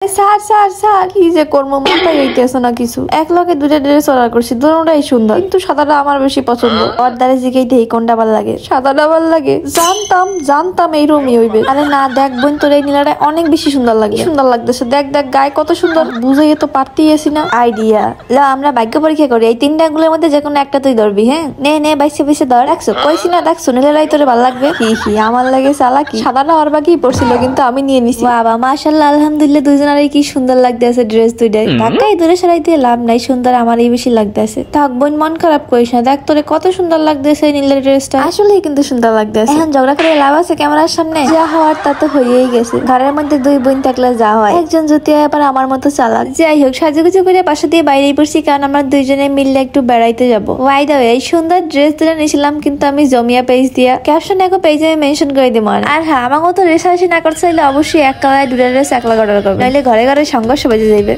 Sir sir sir কি যে করবো মাথায় হইতেছে না কিছু। এক লগে দুটা ড্রেস অর্ডার করছি, দুটোটাই সুন্দর, কিন্তু সাদাটা আমার বেশি পছন্দ। অর্ডারে জিগাইতে এই কোনটা ভাল লাগে, সাদাটা ভাল লাগে। জানতাম জানতাম এইরকমই হইবে। আরে না দেখ বোন, তোর এই নীলাটা অনেক বেশি সুন্দর লাগে, সুন্দর লাগতেছে। দেখ দেখ গায়ে কত সুন্দর, বুঝাইয়ে তো পারতেই আছি না। আইডিয়া লা, আমরা ভাগ্য পরীক্ষা করি। এই তিনটা গুলোর মধ্যে যে কোনো একটা তুই ধরবি। হ্যাঁ নে নে, বাইসে বাইসে ধর। দেখছো কইছি না, দেখছো নীলারাই তোরে ভাল লাগবে। কি আমার লাগে চালাকি। সাদাটা আর বাকি পড়ছিল, কিন্তু আমি নিয়ে নিছি। বাবা মাশাআল্লাহ, আলহামদুলিল্লাহ, দুজনেরই কি সুন্দর লাগতেছে ড্রেস দুইটাই। ঢাকায় দূরে সরাই দিয়ে লাভ নাই, সুন্দর আমারই বেশি লাগতেছে। থাক বোন, মন খারাপ করিস না, দেখ তোরে কত সুন্দর লাগতেছে নীলের ড্রেসটা। আসলেই কিন্তু সুন্দর লাগতেছে। এখন ঝগড়া করে লাভ আছে ক্যামেরার সামনে? যা হওয়ার তা তো হয়েই গেছে। ঘরের মধ্যে দুই বোন থাকলে যা হয়, একজন যদি আবার আমার মতো চালাক। যাই হোক, সাজুগুজু করে বাসা দিয়ে বাইরেই পড়ছি, কারণ আমরা দুইজনে মিললে একটু বেড়াইতে যাবো। ওয়াই দা এই সুন্দর ড্রেস দুটো নিয়েছিলাম, কিন্তু আমি জমিয়া পেজ দিয়া ক্যাপশন এখন পেজে আমি মেনশন করে দিব। আর হ্যাঁ, আমার মতো রেসারেসি না করতে চাইলে অবশ্যই এক কালার দুটা ড্রেস এক লাখ অর্ডার করবে, নাহলে ঘরে ঘরে সংঘর্ষ বেজে যাইবে।